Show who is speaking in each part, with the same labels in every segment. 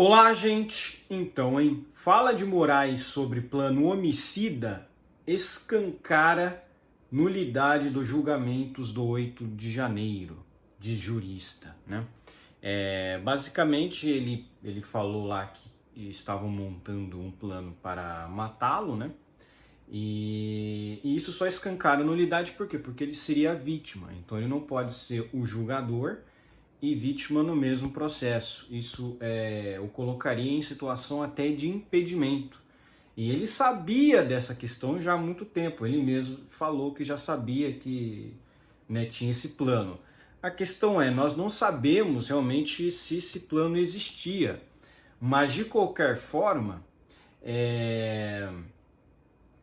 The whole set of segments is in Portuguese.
Speaker 1: Olá, gente! Então, hein? Fala de Moraes sobre plano homicida escancara nulidade dos julgamentos do 8 de janeiro, de jurista, né? Basicamente, ele falou lá que estavam montando um plano para matá-lo, né? E isso só escancara nulidade por quê? Porque ele seria a vítima, então ele não pode ser o julgador e vítima no mesmo processo. Isso o colocaria em situação até de impedimento. E ele sabia dessa questão já há muito tempo. Ele mesmo falou que já sabia que, né, tinha esse plano. A questão é, nós não sabemos realmente se esse plano existia. Mas, de qualquer forma,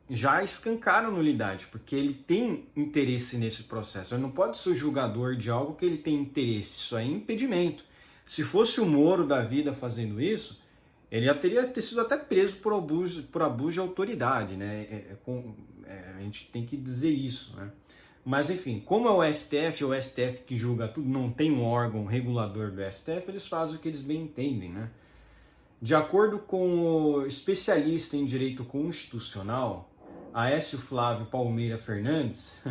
Speaker 1: já escancaram nulidade, porque ele tem interesse nesse processo. Ele não pode ser o julgador de algo que ele tem interesse. Isso é impedimento. Se fosse o Moro da vida fazendo isso, ele já teria sido até preso por abuso de autoridade, né? A gente tem que dizer isso, né? Mas enfim, como é o STF que julga tudo, não tem um órgão regulador do STF, eles fazem o que eles bem entendem, né? De acordo com o especialista em direito constitucional, Aécio Flávio Palmeira Fernandes,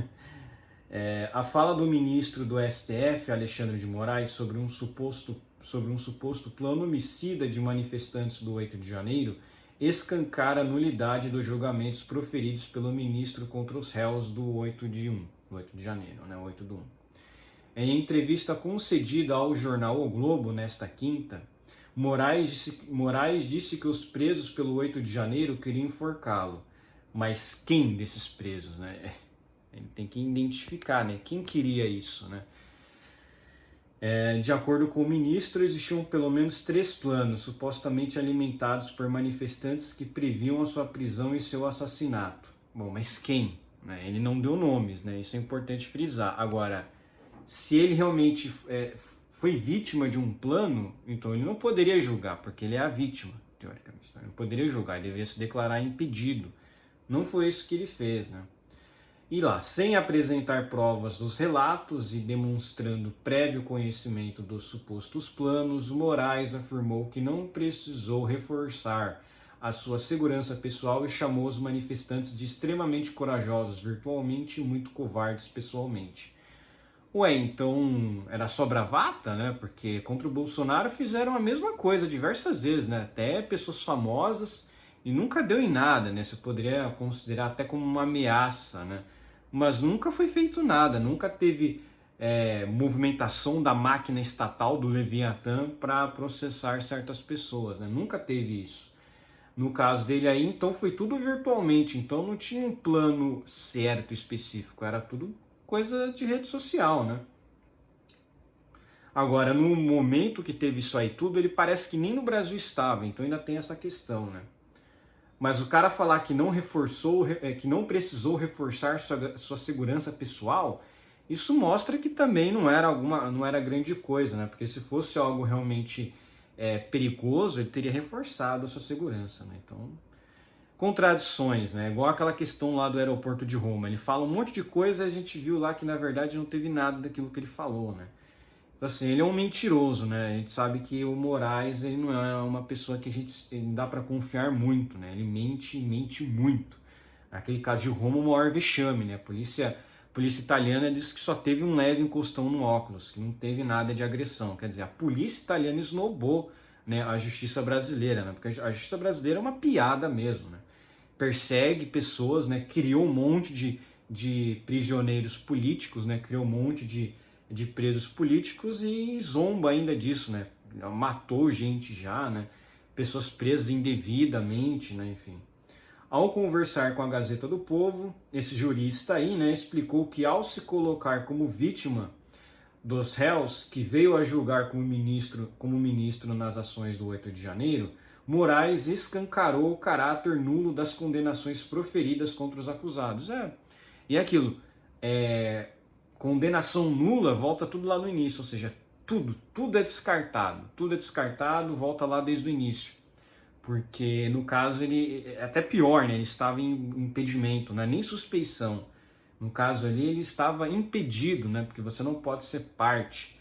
Speaker 1: a fala do ministro do STF, Alexandre de Moraes, sobre um suposto plano homicida de manifestantes do 8 de janeiro, escancara a nulidade dos julgamentos proferidos pelo ministro contra os réus do 8 de janeiro, né, 8 do 1. Em entrevista concedida ao jornal O Globo nesta quinta, Moraes disse que os presos pelo 8 de janeiro queriam enforcá-lo. Mas quem desses presos, né? Ele tem que identificar, né? Quem queria isso, né? De acordo com o ministro, existiam pelo menos 3 planos, supostamente alimentados por manifestantes que previam a sua prisão e seu assassinato. Bom, mas quem? Né? Ele não deu nomes, né? Isso é importante frisar. Agora, se ele realmente foi vítima de um plano, então ele não poderia julgar, porque ele é a vítima, teoricamente. Ele não poderia julgar, ele deveria se declarar impedido. Não foi isso que ele fez, né? E lá, sem apresentar provas dos relatos e demonstrando prévio conhecimento dos supostos planos, Moraes afirmou que não precisou reforçar a sua segurança pessoal e chamou os manifestantes de extremamente corajosos virtualmente e muito covardes pessoalmente. Ué, então era só bravata, né? Porque contra o Bolsonaro fizeram a mesma coisa diversas vezes, né? Até pessoas famosas, e nunca deu em nada, né? Você poderia considerar até como uma ameaça, né? Mas nunca foi feito nada, nunca teve movimentação da máquina estatal do Leviatã para processar certas pessoas, né? Nunca teve isso. No caso dele aí, então foi tudo virtualmente, então não tinha um plano certo, específico, era tudo coisa de rede social, né? Agora, no momento que teve isso aí tudo, ele parece que nem no Brasil estava, então ainda tem essa questão, né? Mas o cara falar que não reforçou, que não precisou reforçar sua segurança pessoal, isso mostra que também não era grande coisa, né? Porque se fosse algo realmente perigoso, ele teria reforçado a sua segurança, né? Então, contradições, né? Igual aquela questão lá do aeroporto de Roma. Ele fala um monte de coisa e a gente viu lá que na verdade não teve nada daquilo que ele falou, né? Então, assim, ele é um mentiroso, né? A gente sabe que o Moraes, ele não é uma pessoa que ele dá para confiar muito, né? Ele mente muito. Naquele caso de Roma, o maior vexame, né? A polícia italiana diz que só teve um leve encostão no óculos, que não teve nada de agressão. Quer dizer, a polícia italiana esnobou, né, a justiça brasileira, né? Porque a justiça brasileira é uma piada mesmo, né? Persegue pessoas, né? Criou um monte de prisioneiros políticos, né? Criou um monte de presos políticos e zomba ainda disso, né? Matou gente já, né? Pessoas presas indevidamente, né? Enfim. Ao conversar com a Gazeta do Povo, esse jurista aí, né, explicou que ao se colocar como vítima dos réus que veio a julgar como ministro nas ações do 8 de janeiro, Moraes escancarou o caráter nulo das condenações proferidas contra os acusados. E aquilo, condenação nula, volta tudo lá no início, ou seja, tudo é descartado, volta lá desde o início. Porque no caso ele é até pior, né? Ele estava em impedimento, não é nem suspeição. No caso ali ele estava impedido, né? Porque você não pode ser parte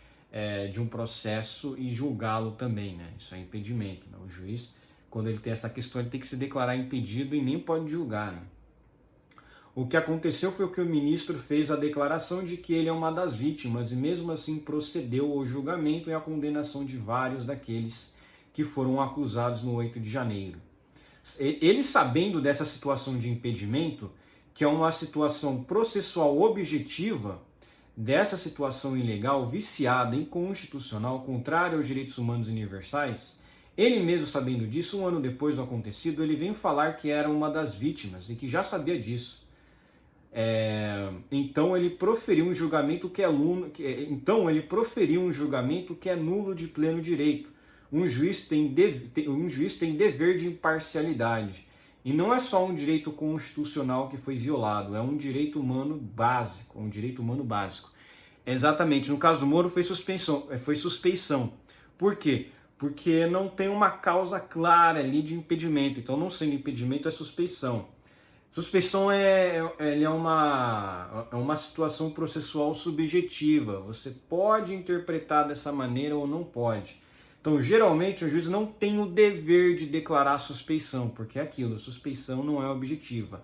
Speaker 1: de um processo e julgá-lo também, né? Isso é impedimento, né? O juiz, quando ele tem essa questão, ele tem que se declarar impedido e nem pode julgar, né? O que aconteceu foi que o ministro fez a declaração de que ele é uma das vítimas e mesmo assim procedeu ao julgamento e à condenação de vários daqueles que foram acusados no 8 de janeiro. Ele, sabendo dessa situação de impedimento, que é uma situação processual objetiva, dessa situação ilegal, viciada, inconstitucional, contrária aos direitos humanos universais, ele mesmo sabendo disso, um ano depois do acontecido, ele vem falar que era uma das vítimas e que já sabia disso. Então ele proferiu um julgamento que é nulo de pleno direito. Um juiz tem dever de imparcialidade. E não é só um direito constitucional que foi violado, é um direito humano básico, Exatamente, no caso do Moro foi suspeição. Por quê? Porque não tem uma causa clara ali de impedimento, então não sendo impedimento é suspeição. Suspeição é uma situação processual subjetiva, você pode interpretar dessa maneira ou não pode. Então, geralmente, o juiz não tem o dever de declarar suspeição, porque é aquilo, a suspeição não é objetiva.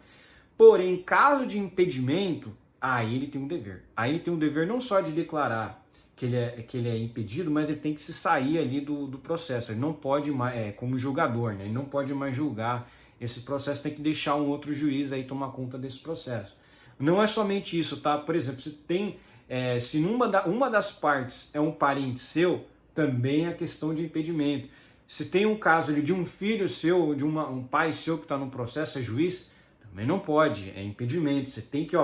Speaker 1: Porém, em caso de impedimento, aí ele tem um dever. Aí ele tem um dever não só de declarar que ele é impedido, mas ele tem que se sair ali do processo. Ele não pode mais, como julgador, né? Ele não pode mais julgar esse processo, tem que deixar um outro juiz aí tomar conta desse processo. Não é somente isso, tá? Por exemplo, se uma das partes é um parente seu, também a questão de impedimento. Se tem um caso ali de um filho seu, de um pai seu que está no processo, é juiz, também não pode, é impedimento. Você tem que,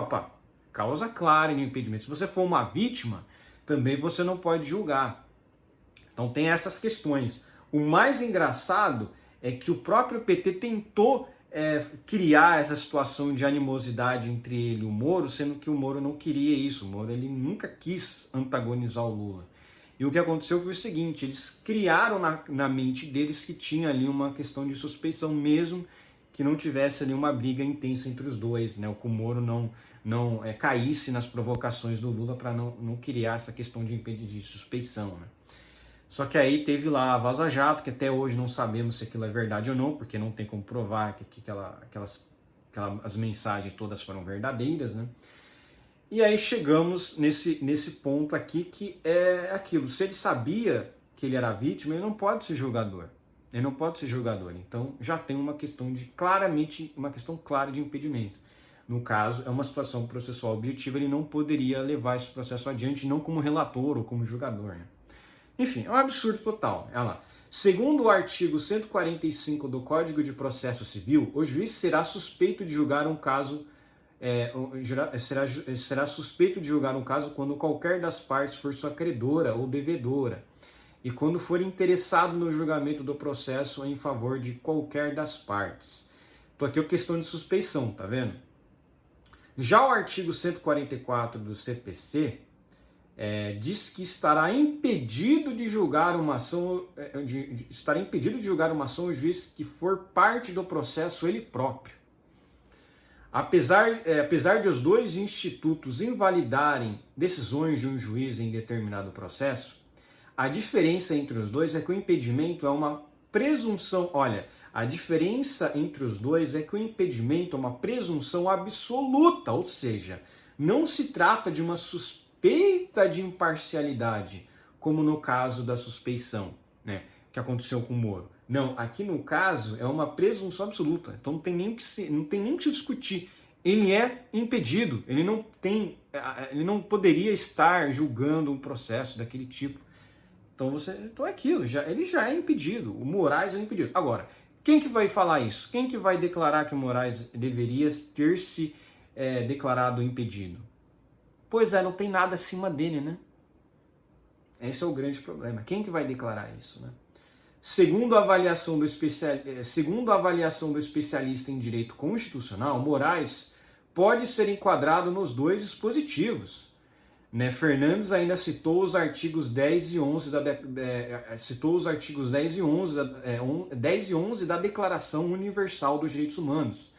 Speaker 1: causa clara de impedimento. Se você for uma vítima, também você não pode julgar. Então tem essas questões. O mais engraçado é que o próprio PT tentou criar essa situação de animosidade entre ele e o Moro, sendo que o Moro não queria isso. O Moro ele nunca quis antagonizar o Lula. E o que aconteceu foi o seguinte, eles criaram na mente deles que tinha ali uma questão de suspeição, mesmo que não tivesse ali uma briga intensa entre os dois, né? Que o Moro não caísse nas provocações do Lula para não criar essa questão de suspeição, né? Só que aí teve lá a Vaza Jato, que até hoje não sabemos se aquilo é verdade ou não, porque não tem como provar que as mensagens todas foram verdadeiras, né? E aí chegamos nesse ponto aqui que é aquilo. Se ele sabia que ele era vítima, ele não pode ser julgador. Ele não pode ser julgador. Então já tem uma questão clara de impedimento. No caso, é uma situação processual objetiva, ele não poderia levar esse processo adiante, não como relator ou como julgador, né? Enfim, é um absurdo total. Olha lá. Segundo o artigo 145 do Código de Processo Civil, o juiz será suspeito de julgar um caso será suspeito de julgar um caso quando qualquer das partes for sua credora ou devedora e quando for interessado no julgamento do processo em favor de qualquer das partes. Então aqui é questão de suspeição, tá vendo? Já o artigo 144 do CPC diz que estará impedido de julgar uma ação o juiz que for parte do processo ele próprio. Apesar de os dois institutos invalidarem decisões de um juiz em determinado processo, a diferença entre os dois é que o impedimento é uma presunção. Olha, a diferença entre os dois é que o impedimento é uma presunção absoluta, ou seja, não se trata de uma suspeita de imparcialidade, como no caso da suspeição, né, que aconteceu com o Moro. Não, aqui no caso é uma presunção absoluta, então não tem nem que se discutir. Ele é impedido, ele não poderia estar julgando um processo daquele tipo. Então é aquilo, ele já é impedido, o Moraes é impedido. Agora, quem que vai falar isso? Quem que vai declarar que o Moraes deveria ter se declarado impedido? Pois não tem nada acima dele, né? Esse é o grande problema. Quem que vai declarar isso, né? Segundo a avaliação do especialista em direito constitucional, Moraes pode ser enquadrado nos dois dispositivos. Né? Fernandes ainda citou os artigos 10 e 11 da Declaração Universal dos Direitos Humanos,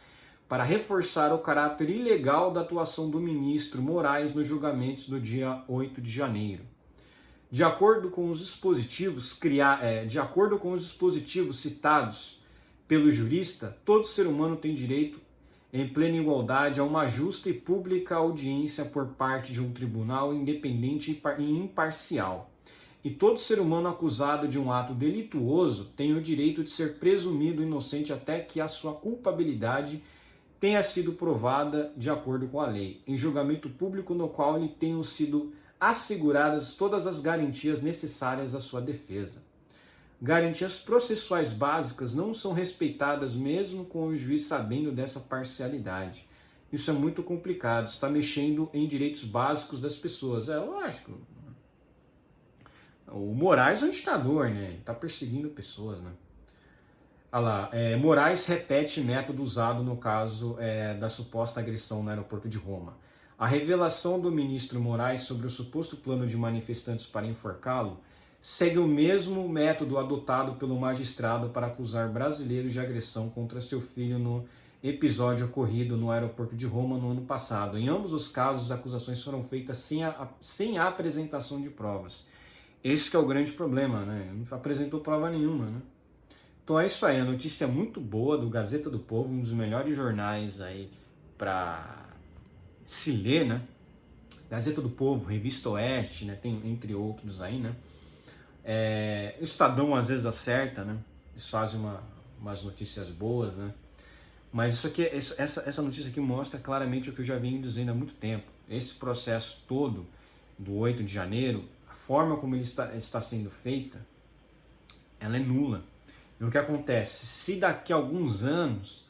Speaker 1: para reforçar o caráter ilegal da atuação do ministro Moraes nos julgamentos do dia 8 de janeiro. De acordo com os dispositivos citados pelo jurista, todo ser humano tem direito, em plena igualdade, a uma justa e pública audiência por parte de um tribunal independente e imparcial. E todo ser humano acusado de um ato delituoso tem o direito de ser presumido inocente até que a sua culpabilidade tenha sido provada de acordo com a lei, em julgamento público no qual lhe tenham sido asseguradas todas as garantias necessárias à sua defesa. Garantias processuais básicas não são respeitadas mesmo com o juiz sabendo dessa parcialidade. Isso é muito complicado, está mexendo em direitos básicos das pessoas. É lógico. O Moraes é um ditador, né? Ele está perseguindo pessoas, né? Olha lá, Moraes repete método usado no caso da suposta agressão no aeroporto de Roma. A revelação do ministro Moraes sobre o suposto plano de manifestantes para enforcá-lo segue o mesmo método adotado pelo magistrado para acusar brasileiros de agressão contra seu filho no episódio ocorrido no aeroporto de Roma no ano passado. Em ambos os casos, as acusações foram feitas sem a apresentação de provas. Esse que é o grande problema, né? Não apresentou prova nenhuma, né? Então é isso aí, a notícia é muito boa do Gazeta do Povo, um dos melhores jornais aí para se ler, né? Gazeta do Povo, Revista Oeste, né? Tem entre outros aí, né? O Estadão às vezes acerta, né? Eles fazem umas notícias boas, né? Mas isso aqui, essa notícia aqui mostra claramente o que eu já venho dizendo há muito tempo. Esse processo todo do 8 de janeiro, a forma como ele está sendo feita, ela é nula. E o que acontece? Se daqui a alguns anos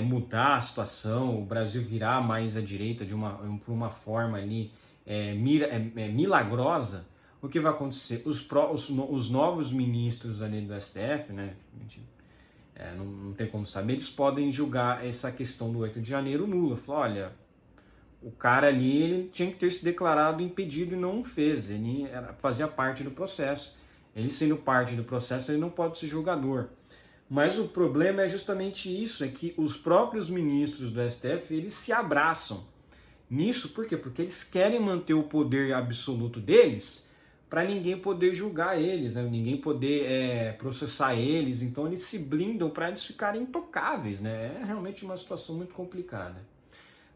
Speaker 1: mudar a situação, o Brasil virar mais à direita por uma forma ali milagrosa, o que vai acontecer? Os novos ministros ali do STF, né, não tem como saber, eles podem julgar essa questão do 8 de janeiro nula. Falar, olha, o cara ali ele tinha que ter se declarado impedido e não fez, ele fazia parte do processo. Ele sendo parte do processo, ele não pode ser julgador. Mas o problema é justamente isso, é que os próprios ministros do STF, eles se abraçam nisso. Por quê? Porque eles querem manter o poder absoluto deles para ninguém poder julgar eles, né? Ninguém poder processar eles. Então eles se blindam para eles ficarem intocáveis, né? É realmente uma situação muito complicada.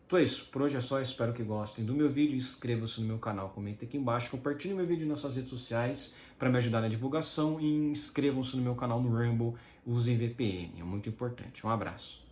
Speaker 1: Então é isso, por hoje é só, espero que gostem do meu vídeo, inscrevam-se no meu canal, comentem aqui embaixo, compartilhem meu vídeo nas suas redes sociais para me ajudar na divulgação e inscrevam-se no meu canal no Rumble, usem VPN, é muito importante. Um abraço.